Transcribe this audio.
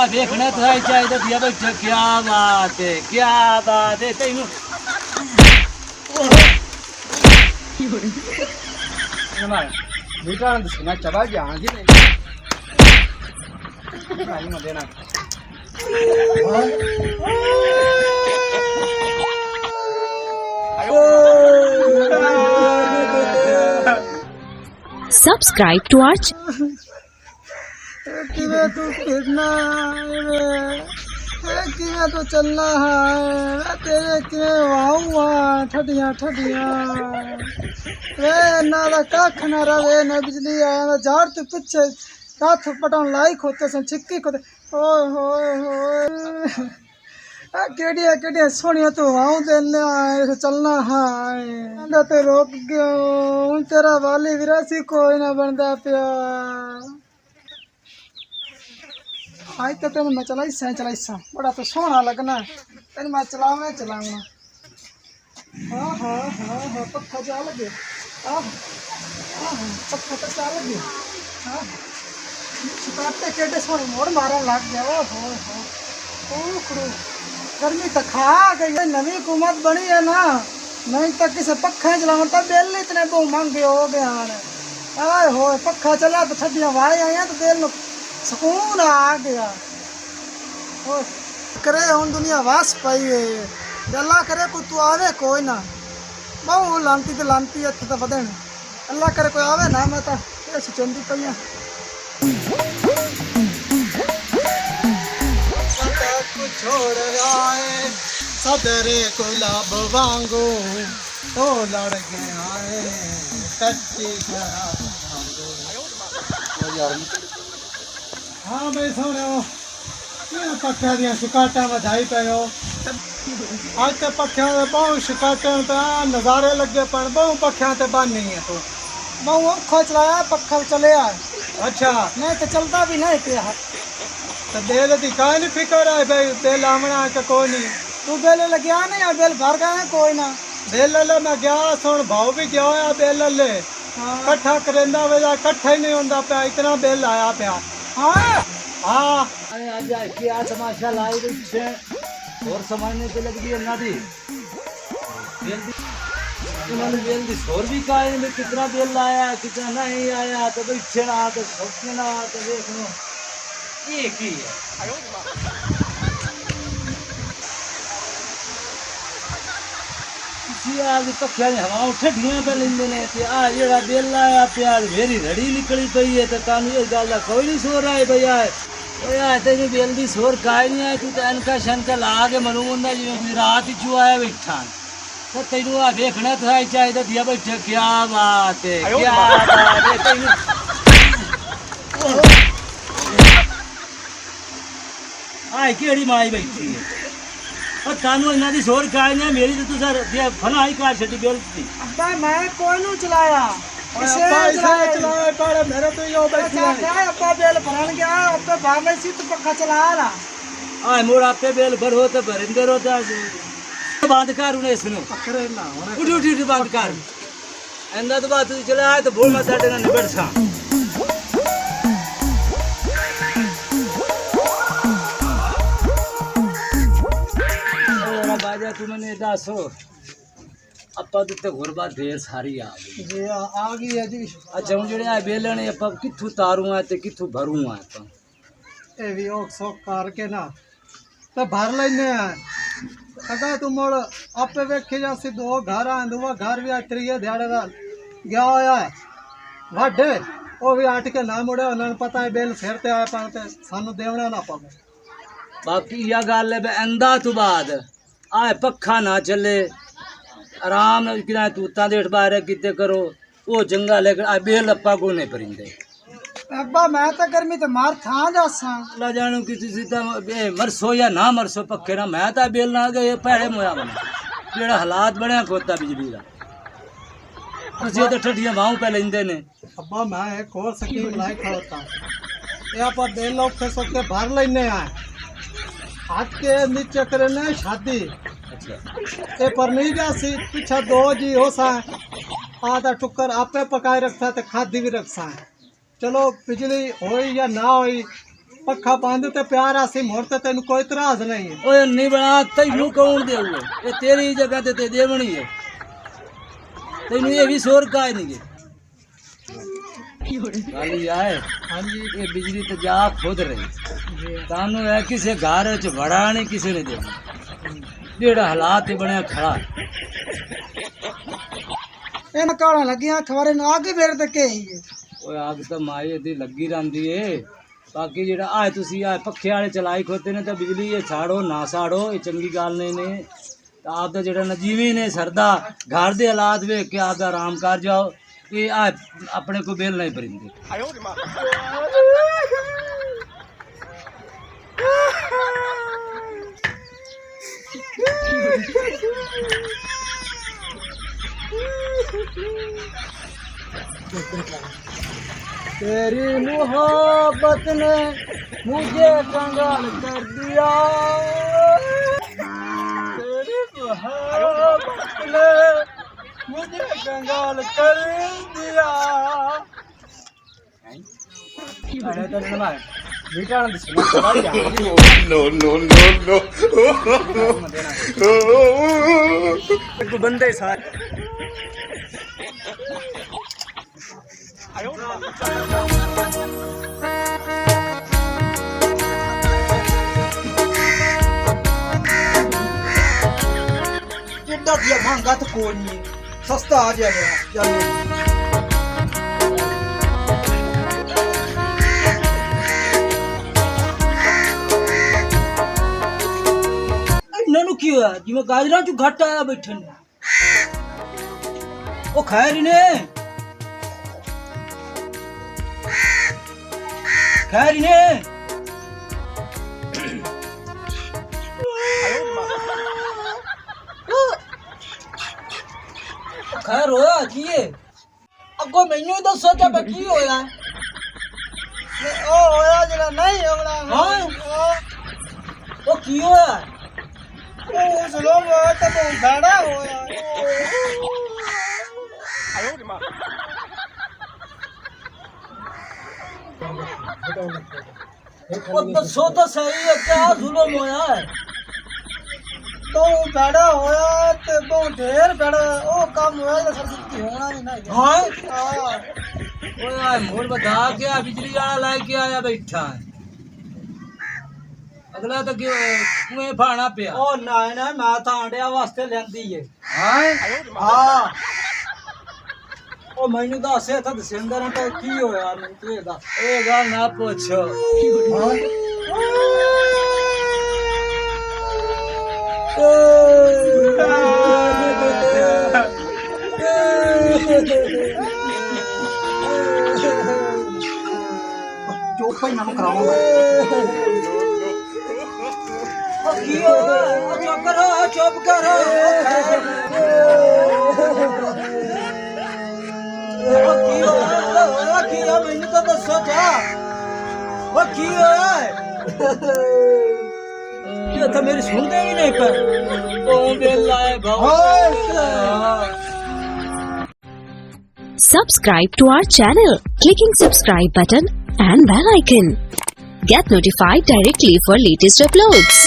देखना तो है चाहिए दिया भाई क्या बात है तेनू बेटा सुना चबा जान जी नहीं मत देना Subscribe to our किवे तू फिरना किवे तू चलना है तेरे किवे वाऊँ ठडिया ठडिया वे ना दा कख ना रवे ना बिजली आया ना झाड़ तू पीछे हाथ पटाउन लाई खोते सन छिक्की खोते ओए होए होए केड़िया सोनिया तू वाऊँ देने आए चलना है ते रोक गया तेरा वाली विरासी कोई ना बनता पिया आई तो तेन मैं चलाइसा बड़ा तो सोहना लगना तेन मैं चलाऊंगा हाँ हाँ हाँ हाँ पक्का जा लगे पक्का तो जा लगे हाँ शिकायतें केटे सोने मोड़ मारा लग गया हो खड़ो गर्मी तो खा गई नवी हुकूमत बनी है ना नहीं तो किसी पक्खा चलाओ तो बिल इतने बहु महंगे हो गए आए हो पक्खा चला तो ठंडियाँ वाई आई तो बिल सुकून आ गया करे हम दुनिया वास पाई है अल्लाह करे को तू आवे कोई ना बहु लांती तो लांती है तो बदन अल्लाह करे कोई आवे ना मैं तो ऐसी चंदी पई छोड़ आए सदरे गुलाब वांगू तो लड़ गए कच्ची हाँ भाई सुनो पक्खिया दियां शिकायतां वधाई पियो अज तो पक्खिया बहुत शिकायतां नज़ारे लगे पर बहु पक्खिया ते बनी है तू बहु औखा चलाया पक्खा चले अच्छा नहीं तो चलता भी नहीं पिया तो बेल की काई नहीं फिक्र है भाई बेल आमना के कोई नहीं तू बेल लग्या नहीं बेल भर गए कोई ना बेल ले मैं गया सुन भाव भी गया होया बेल ले कट्ठा करेंदा वजह कट्ठा ही नहीं होंदा पिया इतना बेल आया पिया हाँ हाँ अरे आज क्या तमाशा लाई रही है और समझने पे लग गई ना दी बेल दी शोर भी काहे में कितना बेल आया कितना नहीं आया तो बैठे ना तो सोचने ना तो देख लो एक ही है आज पक्खिया ने हवा ठंडियां पे लेंदे ने ते आ जेड़ा बेल आया प्यार मेरी रड़ी निकली पई है तो कानू ये गल कोई नहीं सो रहा है भैया ओए तेन बेल दी शोर काई नहीं आई तू तो अनका शनका ला के मनूंदा जिवें कोई रात ही चुआया बैठा तो तेनू आ देखना तो है चाहिए दिया बैठे क्या बात है तेनू आई केड़ी माई बैठी है और कानू इना दी शोर काई नहीं मेरी तो तू सर दिया फना ही कार छटी बेल दी अब्बा मैं कोई नु चलाया चलाया पर मेरे तो यो बैठी है क्या अब्बा बेल भरन गया अब्बा भावे सी तो पक्का चला रहा आ मोर आपे बेल भरो तो भरिंदे रोता बंद कर उन्हें सुनो पकड़े ना उठ बंद कर एंदा तो बात तू चला है तो बोल मत साडे ना निबड़ सा बाजा तू मैंने दसो अपा तो गुरबा ढेर सारी आ गई जी आ गई है जी अच्छा हूँ जेड़े बेलने अपा कित्थू तारू है ते कित्थू भरू है तो ए भी ओक सोक करके ना तो भर लेने अगर तू मोड़ आपे वेखे जा सी दो घर आ दो घर भी त्रीए ध्याड़े दा गया होया वाडे ओ भी आट के ना मुड़े उन्हें पता है बेल फिर ते आए पर सानू देवना ना पवे बाकी यह गल है अंदा तो बाद आए पक्खा ना चले आराम किना तूता देठ बारे किते करो वो जंगा लेकर आ बेल अप्पा को नहीं परिंदे अब्बा मैं तो गर्मी तो मार था जासा ला जानू किसी सीधा मरसो या ना मरसो पक्के ना मैं तो बेल ना गए पैड़े मोया बना जेड़ा हालात बने खोता बिजली का तुझे तो ठठिया माऊ पे लेंदे ने अब्बा मैं एक और स्कीम लाई खड़ता यहाँ पर बेल लोग थे सबके भर लेने आए हाथ के नीचे करने शादी अच्छा ए पर नहीं जा सी पीछा दो जी हो सा आधा टुक्कर आपे पकाए रखता तो खादी भी रखता है चलो बिजली होई या ना होई ਪੱਖਾ ਬੰਦ ਤੇ ਪਿਆਰ ਆਸੀ ਮੁੜ ਤੇ ਤੈਨੂੰ ਕੋਈ ਇਤਰਾਜ਼ ਨਹੀਂ ਹੈ। ਓਏ ਨਹੀਂ ਬਣਾ ਤੈਨੂੰ ਕੌਣ ਦੇਊਗਾ ਇਹ ਤੇਰੀ ਜਗ੍ਹਾ ਤੇ ਦੇਵਣੀ ਹੈ ਤੈਨੂੰ ਇਹ ਵੀ ਸੋਰ ਕਾਇ ਨਹੀਂ ਗੇ ਗਾਲੀ ਆਏ ਹਾਂਜੀ ਇਹ ਬਿਜਲੀ ਤੇ ਜਾ ਖੁਦ ਰਹੀ ਤਾਨੂੰ ਹੈ ਕਿਸੇ ਘਰ ਚ ਵੜਾ ਨਹੀਂ ਕਿਸੇ ਨੇ ਦੇਣਾ ਜਿਹੜਾ ਹਾਲਾਤ ਬਣਿਆ ਖੜਾ ਇਹਨਾਂ ਕਾਲਾਂ ਲੱਗੀਆਂ ਖਵਾਰੇ ਨੂੰ ਅੱਗ ਫੇਰ ਤੇ ਕਹੀ ਓਏ ਅੱਗ ਤਾਂ ਮਾਏ ਦੀ ਲੱਗੀ ਰਹਿੰਦੀ ਏ ਬਾਕੀ ਜਿਹੜਾ ਆਏ ਤੁਸੀਂ ਆ ਪੱਖੇ ਵਾਲੇ ਚਲਾਈ ਖੋਤੇ ਨੇ ਤਾਂ ਬਿਜਲੀ ਇਹ ਛਾੜੋ ਨਾ ਸਾੜੋ ਇਹ ਚੰਗੀ ਗੱਲ ਨਹੀਂ ਨੇ ਤਾਂ ਆਪ ਦਾ ਜਿਹੜਾ ਨਜੀਵੀ ਨੇ ਸਰਦਾ ਘਰ ਦੇ ਹਾਲਾਤ ਵੇਖ ਕੇ ਆਪ ਦਾ ਆਰਾਮ ਕਰ ਜਾਓ ਇਹ ਆ ਆਪਣੇ ਕੋ ਬਿੱਲ ਨਹੀਂ ਭਰਿੰਦੇ तेरी मोहब्बत ने मुझे कंगाल कर दिया तेरी मोहब्बत ने मुझे कंगाल कर दिया बंदे सारे ਕਿੱਡਾ ਦੀ ਮਹਿੰਗਾ ਤਾਂ ਕੋਈ ਨਹੀਂ ਸਸਤਾ ਆ ਜਾਏਗਾ ਚੱਲ ਇਹਨਾਂ ਨੂੰ ਕੀ ਹੋਇਆ ਜਿਵੇਂ ਗਾਜਰਾਂ ਚ ਘੱਟ ਆਇਆ ਬੈਠੇ ਨੇ ਉਹ ਖੈਰ ਹੀ ਨੇ ਖੈਰ ਹੀ ਨੇ ਖੈਰ ਹੋਇਆ ਕੀ ਹੈ ਅੱਗੋਂ ਮੈਨੂੰ ਹੀ ਦੱਸੋ ਤੇ ਕੀ ਹੋਇਆ ਉਹ ਹੋਇਆ ਜਿਹੜਾ ਨਹੀਂ ਹੋਣਾ ਹਾਂ ਉਹ ਕੀ ਹੋਇਆ ਉਹ ਜ਼ੁਲਮ ਹੋਇਆ ਤੇ ਬਹੁਤ ਬੜਾ ਹੋਇਆ ਉਹ ਦੱਸੋ ਤਾਂ ਸਹੀ ਹੈ ਕਿਆ ਜ਼ੁਲਮ ਹੋਇਆ ਹੈ ਤੋ ਬੜਾ ਹੋਇਆ ਤੇ ਬਹੁਤ ਢੇਰ ਬੜਾ ਉਹ ਕੰਮ ਹੋਇਆ ਜਿਹੜਾ ਸਰਦੀ ਹੋਣਾ ਨਹੀਂ ਨਾ ਹਾਂ ਓਏ ਆ ਮੋੜ ਬਤਾ ਕੇ ਆ ਬਿਜਲੀ ਵਾਲਾ ਲੈ ਕੇ ਆਇਆ ਬੈਠਾ ਹੈ ਅਗਲਾ ਤਾਂ ਕਿਵੇਂ ਫਾਣਾ ਪਿਆ ਉਹ ਨਾ ਨਾ ਮੈਂ ਤਾਂ ਆਂਡਿਆਂ ਵਾਸਤੇ ਲੈਂਦੀ ਏ ਹਾਂ ਹਾਂ ਉਹ ਮੈਨੂੰ ਦੱਸ ਇਹ ਤਾਂ ਦਸਿੰਦਰ ਨਾ ਕੀ ਹੋਇਆ ਮੈਨੂੰ ਤੂੰ ਇਹ ਦੱਸ ਇਹ ਗੱਲ ਨਾ ਪੁੱਛ ਚੁੱਪ ਹੀ ਨਾ ਕਰਾਉਂਗਾ ਕੀ ਹੋਇਆ ਚੁੱਪ ਕਰੋ ਚੁੱਪ ਕਰੋ ਕੀ ਹੋਇਆ ਕੀ ਹੋਇਆ ਮੈਨੂੰ ਤਾਂ ਦੱਸੋ ਜਾ ਉਹ ਕੀ ਹੋਇਆ ਇਹ ਤਾਂ ਮੇਰੀ ਸੁਣਦੇ ਵੀ ਨਹੀਂ ਪਰ ਉਹ ਬੇਲਾ ਹੈ ਬਹੁਤ Subscribe to our channel, clicking subscribe button and bell icon. Get notified directly for latest uploads.